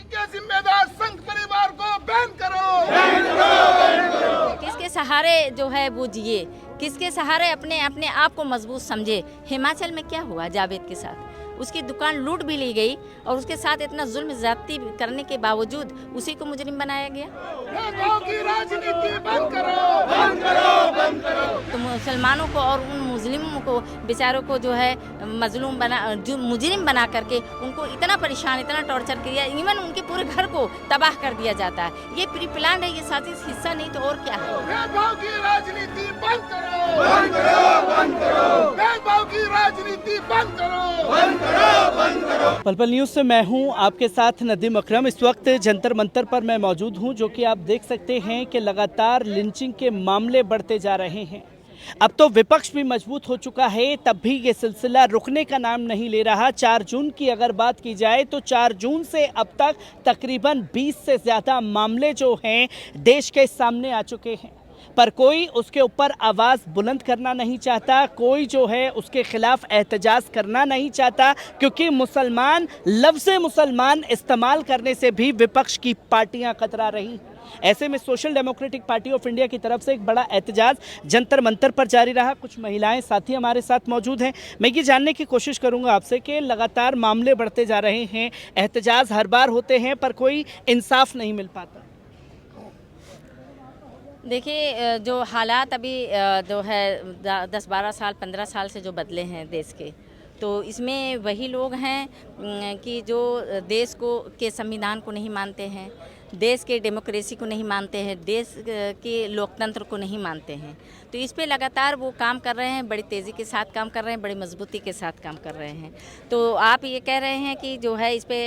के जिम्मेदार संघ परिवार को बैन करो। किसके सहारे जो है वो जिए, किसके सहारे अपने अपने आप को मजबूत समझे। हिमाचल में क्या हुआ जावेद के साथ, उसकी दुकान लूट भी ली गई और उसके साथ इतना जुल्म ज्यादती करने के बावजूद उसी को मुजरिम बनाया गया। भेदभाव की राजनीति बंद करो, बंद करो, बंद करो। तो मुसलमानों को और उन मुस्लिमों को बेचारों को जो है मजलूम बना, जो मुजरिम बना करके उनको इतना परेशान, इतना टॉर्चर किया, इवन उनके पूरे घर को तबाह कर दिया जाता है। ये प्री प्लान है, ये साजिश हिस्सा नहीं तो और क्या है। भेदभाव की राजनीति बंद करो, बंद करो, बंद करो। भेदभाव की राजनीति बंद करो, बंद करो, बंद करो। पल पल न्यूज़ से मैं हूं आपके साथ नदीम अकरम। इस वक्त जंतर मंतर पर मैं मौजूद हूं, जो कि आप देख सकते हैं कि लगातार लिंचिंग के मामले बढ़ते जा रहे हैं। अब तो विपक्ष भी मजबूत हो चुका है, तब भी ये सिलसिला रुकने का नाम नहीं ले रहा। 4 जून की अगर बात की जाए तो 4 जून से अब तक तकरीबन 20 से ज़्यादा मामले जो हैं देश के सामने आ चुके हैं, पर कोई उसके ऊपर आवाज़ बुलंद करना नहीं चाहता, कोई जो है उसके खिलाफ एहतजाज करना नहीं चाहता, क्योंकि मुसलमान लफ्ज़ मुसलमान इस्तेमाल करने से भी विपक्ष की पार्टियां कतरा रही। ऐसे में social democratic party of India की तरफ से एक बड़ा एहतजाज जंतर मंतर पर जारी रहा। कुछ महिलाएं साथी हमारे साथ मौजूद हैं। मैं ये जानने की कोशिश करूंगा आपसे कि लगातार मामले बढ़ते जा रहे हैं, एहतजाज हर बार होते हैं, पर कोई इंसाफ नहीं मिल पाता। देखिए, जो हालात अभी जो है 10-12 साल 15 साल से जो बदले हैं देश के, तो इसमें वही लोग हैं कि जो देश को के संविधान को नहीं मानते हैं, देश के डेमोक्रेसी को नहीं मानते हैं, देश के लोकतंत्र को नहीं मानते हैं। तो इस पे लगातार वो काम कर रहे हैं, बड़ी तेज़ी के साथ काम कर रहे हैं, बड़ी मजबूती के साथ काम कर रहे हैं। तो आप ये कह रहे हैं कि जो है इस पे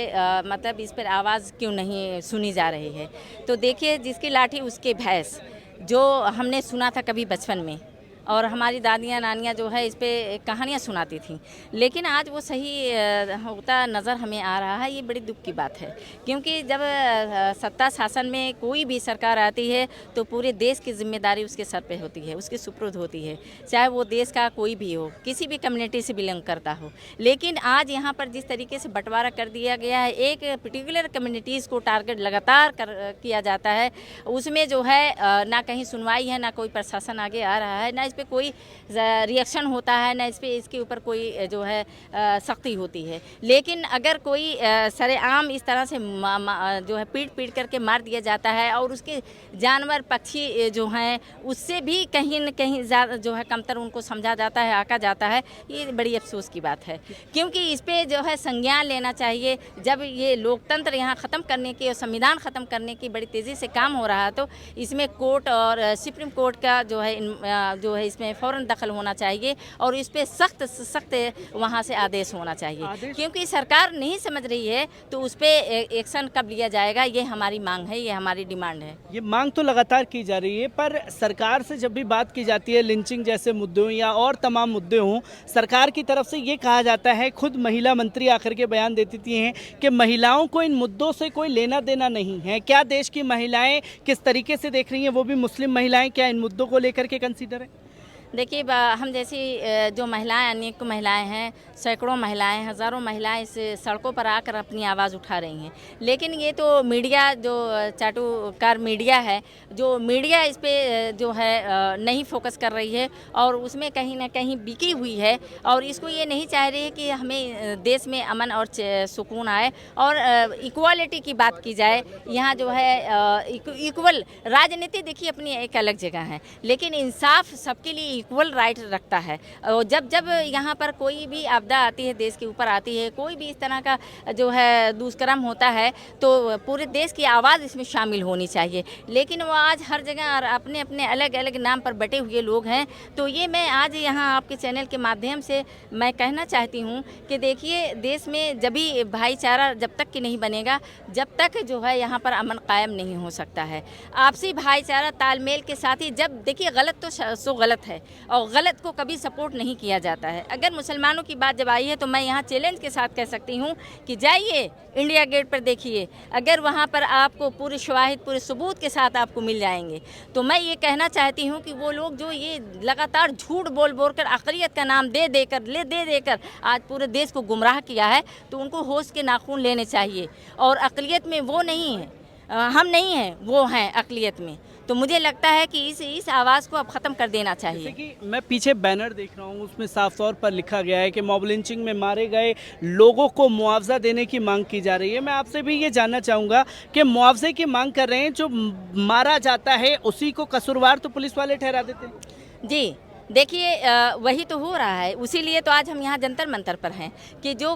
मतलब इस पर आवाज़ क्यों नहीं सुनी जा रही है। तो देखिए, जिसकी लाठी उसके भैंस, जो हमने सुना था कभी बचपन में, और हमारी दादियाँ नानियाँ जो है इस पे कहानियाँ सुनाती थी, लेकिन आज वो सही होता नज़र हमें आ रहा है। ये बड़ी दुख की बात है, क्योंकि जब सत्ता शासन में कोई भी सरकार आती है तो पूरे देश की जिम्मेदारी उसके सर पे होती है, उसके सुपुर्द होती है, चाहे वो देश का कोई भी हो, किसी भी कम्युनिटी से बिलोंग करता हो। लेकिन आज यहाँ पर जिस तरीके से बंटवारा कर दिया गया है, एक पर्टिकुलर कम्युनिटीज़ को टारगेट लगातार किया जाता है, उसमें जो है ना कहीं सुनवाई है, ना कोई प्रशासन आगे आ रहा है, ना इस पे कोई रिएक्शन होता है, ना इसके ऊपर कोई जो है सख्ती होती है। लेकिन अगर कोई सरेआम इस तरह से जो है पीट करके मार दिया जाता है और उसके जानवर पक्षी जो हैं उससे भी कहीं न कहीं ज़्यादा जो है कमतर उनको समझा जाता है, आका जाता है, ये बड़ी अफसोस की बात है। क्योंकि इस पे जो है संज्ञान लेना चाहिए। जब ये लोकतंत्र यहाँ ख़त्म करने की और संविधान ख़त्म करने की बड़ी तेज़ी से काम हो रहा है, तो इसमें कोर्ट और सुप्रीम कोर्ट का जो है इसमें फ़ौरन दखल होना चाहिए और इस पे सख्त वहाँ से आदेश होना चाहिए। क्योंकि सरकार नहीं समझ रही है तो उस पे एक्शन कब लिया जाएगा, ये हमारी मांग है, ये हमारी डिमांड है। ये मांग तो लगातार की जा रही है, पर सरकार से जब भी बात की जाती है लिंचिंग जैसे मुद्दों या और तमाम मुद्दे हों, सरकार की तरफ से ये कहा जाता है, खुद महिला मंत्री आकर के बयान देती हैं कि महिलाओं को इन मुद्दों से कोई लेना देना नहीं है। क्या देश की महिलाएं किस तरीके से देख रही हैं, वो भी मुस्लिम महिलाएं, क्या इन मुद्दों को लेकर के कंसीडर है? देखिए, हम जैसी जो महिलाएं, अनेक महिलाएं हैं, सैकड़ों महिलाएं, हज़ारों महिलाएं इस सड़कों पर आकर अपनी आवाज़ उठा रही हैं। लेकिन ये तो मीडिया, जो चाटुकार मीडिया है, जो मीडिया इस पे जो है नहीं फोकस कर रही है और उसमें कहीं ना कहीं बिकी हुई है और इसको ये नहीं चाह रही है कि हमें देश में अमन और सुकून आए और इक्वालिटी की बात की जाए। यहाँ जो है इक्वल राजनीति देखिए अपनी एक अलग जगह है, लेकिन इंसाफ सबके लिए इक्वल राइट रखता है। और जब यहाँ पर कोई भी आपदा आती है, देश के ऊपर आती है, कोई भी इस तरह का जो है दुष्कर्म होता है, तो पूरे देश की आवाज़ इसमें शामिल होनी चाहिए। लेकिन वो आज हर जगह और अपने अपने अलग अलग नाम पर बटे हुए लोग हैं। तो ये मैं आज यहाँ आपके चैनल के माध्यम से मैं कहना चाहती हूँ कि देखिए, देश में जब भी भाईचारा जब तक कि नहीं बनेगा, जब तक जो है यहाँ पर अमन कायम नहीं हो सकता है। आपसी भाईचारा तालमेल के साथ ही, जब देखिए गलत तो सो गलत है, और गलत को कभी सपोर्ट नहीं किया जाता है। अगर मुसलमानों की बात जब आई है तो मैं यहाँ चैलेंज के साथ कह सकती हूँ कि जाइए इंडिया गेट पर देखिए, अगर वहाँ पर आपको पूरे शवाहिद पूरे सबूत के साथ आपको मिल जाएंगे। तो मैं ये कहना चाहती हूँ कि वो लोग जो ये लगातार झूठ बोल बोल कर अक़लियत का नाम दे देकर आज पूरे देश को गुमराह किया है, तो उनको होश के नाखून लेने चाहिए। और अक़लियत में वो नहीं है, हम नहीं हैं, वो हैं अक़लियत में। तो मुझे लगता है कि इस आवाज़ को अब ख़त्म कर देना चाहिए। जैसे कि मैं पीछे बैनर देख रहा हूँ, उसमें साफ तौर पर लिखा गया है कि मॉब लिंचिंग में मारे गए लोगों को मुआवजा देने की मांग की जा रही है। मैं आपसे भी ये जानना चाहूँगा कि मुआवजे की मांग कर रहे हैं, जो मारा जाता है उसी को कसूरवार तो पुलिस वाले ठहरा देते हैं। जी देखिए, वही तो हो रहा है। उसीलिए तो आज हम यहाँ जंतर मंतर पर हैं कि जो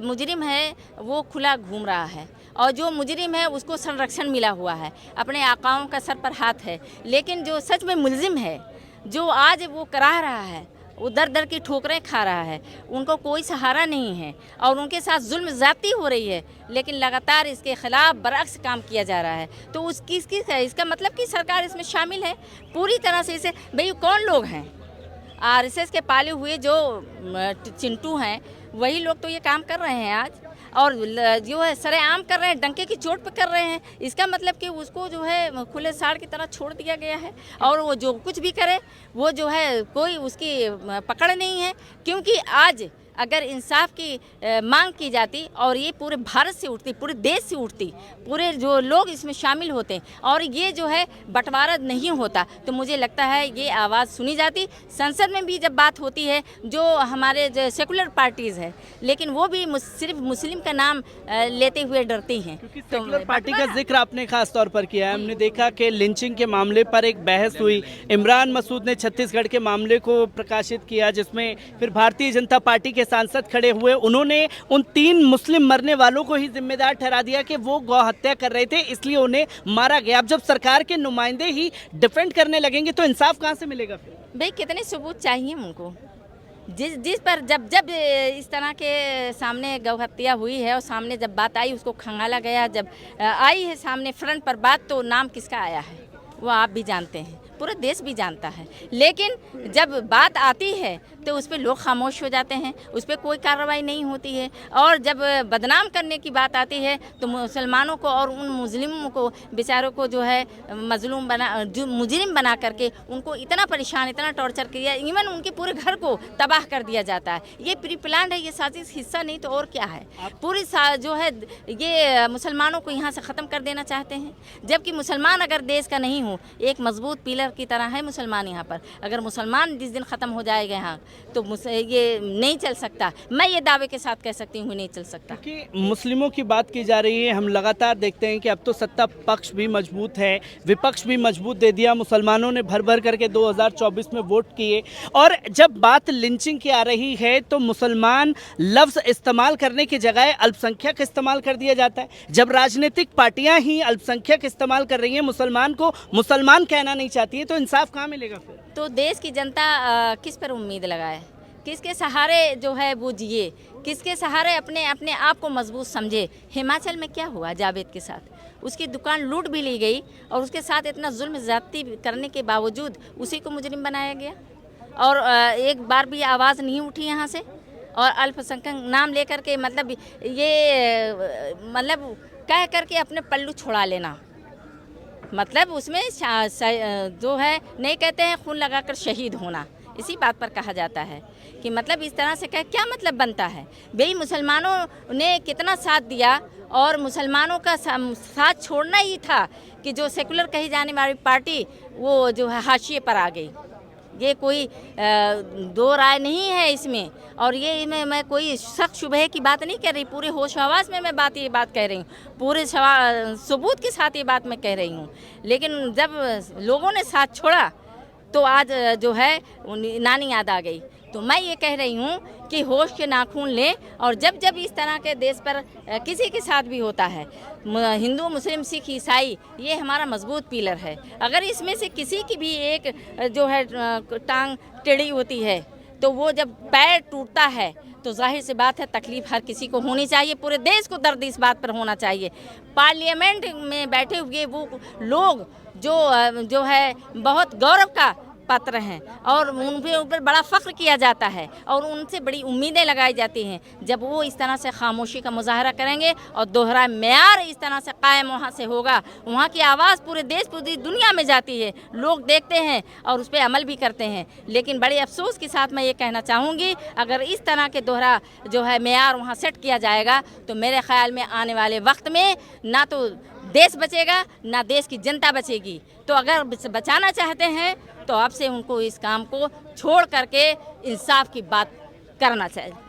मुजरिम है वो खुला घूम रहा है और जो मुजरिम है उसको संरक्षण मिला हुआ है, अपने आकाओं का सर पर हाथ है। लेकिन जो सच में मुलजिम है, जो आज वो करा रहा है, वो दर दर की ठोकरें खा रहा है, उनको कोई सहारा नहीं है और उनके साथ जुल्म ज़्यादती हो रही है, लेकिन लगातार इसके ख़िलाफ़ बरअक्स काम किया जा रहा है। तो इसका मतलब कि सरकार इसमें शामिल है पूरी तरह से। इसे भाई कौन लोग हैं? आरएसएस के पाले हुए जो चिंटू हैं वही लोग तो ये काम कर रहे हैं आज, और जो है सरेआम कर रहे हैं, डंके की चोट पे कर रहे हैं। इसका मतलब कि उसको जो है खुले साड़ की तरह छोड़ दिया गया है और वो जो कुछ भी करे वो जो है कोई उसकी पकड़ नहीं है। क्योंकि आज अगर इंसाफ की मांग की जाती और ये पूरे भारत से उठती, पूरे देश से उठती, पूरे जो लोग इसमें शामिल होते और ये जो है बंटवारा नहीं होता, तो मुझे लगता है ये आवाज़ सुनी जाती। संसद में भी जब बात होती है, जो हमारे जो सेकुलर पार्टीज़ है, लेकिन वो भी सिर्फ मुस्लिम का नाम लेते हुए डरती हैं। क्योंकि सेकुलर पार्टी का जिक्र आपने खास तौर पर किया है। हमने देखा कि लिंचिंग के मामले पर एक बहस हुई, इमरान मसूद ने छत्तीसगढ़ के मामले को प्रकाशित किया, जिसमें फिर भारतीय जनता पार्टी के सांसद खड़े हुए, उन्होंने उन 3 मुस्लिम मरने वालों को ही जिम्मेदार ठहरा दिया कि वो गौ हत्या कर रहे थे इसलिए उन्हें मारा गया। अब जब सरकार के नुमाइंदे ही डिफेंड करने लगेंगे तो इंसाफ कहां से मिलेगा फिर? भाई कितने सबूत चाहिए उनको? जिस पर जब इस तरह के सामने गौ हत्या हुई है और सामने जब बात आई उसको खंगाला गया, जब आई है सामने फ्रंट पर बात, तो नाम किसका आया है वो आप भी जानते हैं, पूरा देश भी जानता है। लेकिन जब बात आती है तो उस पर लोग खामोश हो जाते हैं, उस पर कोई कार्रवाई नहीं होती है। और जब बदनाम करने की बात आती है तो मुसलमानों को और उन मुस्लिमों को बेचारों को जो है मजलूम जो मुजरिम बना करके उनको इतना परेशान, इतना टॉर्चर किया, इवन उनके पूरे घर को तबाह कर दिया जाता है। ये प्री प्लान है, ये साजिश हिस्सा नहीं तो और क्या है। पूरी जो है ये मुसलमानों को यहाँ से ख़त्म कर देना चाहते हैं, जबकि मुसलमान अगर देश का नहीं हो, एक मजबूत पिलर की तरह है मुसलमान यहाँ पर। अगर मुसलमान जिस दिन ख़त्म हो जाएगा यहाँ तो ये नहीं चल सकता। मैं ये दावे के साथ कह सकती हूँ नहीं चल सकता। क्योंकि मुस्लिमों की बात की जा रही है, हम लगातार देखते हैं कि अब तो सत्ता पक्ष भी मजबूत है, विपक्ष भी मजबूत दे दिया। मुसलमानों ने भर भर करके 2024 में वोट किए, और जब बात लिंचिंग की आ रही है तो मुसलमान लफ्ज़ इस्तेमाल करने की जगह अल्पसंख्यक इस्तेमाल कर दिया जाता है। जब राजनीतिक पार्टियां ही अल्पसंख्यक इस्तेमाल कर रही हैं, मुसलमान को मुसलमान कहना नहीं चाहती है, तो इंसाफ कहाँ मिलेगा फिर? तो देश की जनता किस पर उम्मीद लगाए? किसके सहारे जो है वो जिए? किसके सहारे अपने आप को मजबूत समझे? हिमाचल में क्या हुआ जावेद के साथ? उसकी दुकान लूट भी ली गई और उसके साथ इतना जुल्म ज़्यादती करने के बावजूद उसी को मुजरिम बनाया गया और एक बार भी आवाज़ नहीं उठी यहाँ से। और अल्पसंख्यक नाम लेकर के मतलब ये मतलब कह करके अपने पल्लू छुड़ा लेना, मतलब उसमें जो है नहीं कहते हैं खून लगाकर शहीद होना, इसी बात पर कहा जाता है कि मतलब इस तरह से क्या मतलब बनता है? भाई मुसलमानों ने कितना साथ दिया और मुसलमानों का साथ छोड़ना ही था कि जो सेकुलर कही जाने वाली पार्टी वो जो है हाशिए पर आ गई। ये कोई दो राय नहीं है इसमें, और ये मैं कोई शक शुबह की बात नहीं कर रही, पूरे होश हवास में मैं ये बात कह रही हूँ, पूरे सबूत के साथ ये बात मैं कह रही हूँ। लेकिन जब लोगों ने साथ छोड़ा तो आज जो है नानी याद आ गई। तो मैं ये कह रही हूँ कि होश के नाखून लें, और जब इस तरह के देश पर किसी के साथ भी होता है, हिंदू मुस्लिम सिख ईसाई, ये हमारा मजबूत पिलर है। अगर इसमें से किसी की भी एक जो है टांग टेढ़ी होती है तो वो जब पैर टूटता है तो जाहिर सी बात है तकलीफ हर किसी को होनी चाहिए, पूरे देश को दर्द इस बात पर होना चाहिए। पार्लियामेंट में बैठे हुए वो लोग जो है बहुत गौरव का पात्र हैं और उन पे ऊपर बड़ा फ़ख्र किया जाता है और उनसे बड़ी उम्मीदें लगाई जाती हैं। जब वो इस तरह से खामोशी का मुजाहरा करेंगे और दोहरा मेयार इस तरह से कायम वहाँ से होगा, वहाँ की आवाज़ पूरे देश पूरी दुनिया में जाती है, लोग देखते हैं और उस पर अमल भी करते हैं। लेकिन बड़े अफसोस के साथ मैं ये कहना चाहूँगी, अगर इस तरह के दोहरा जो है मेयार वहाँ सेट किया जाएगा तो मेरे ख्याल में आने वाले वक्त में ना तो देश बचेगा ना देश की जनता बचेगी। तो अगर बचाना चाहते हैं तो अब से उनको इस काम को छोड़ करके इंसाफ की बात करना चाहिए।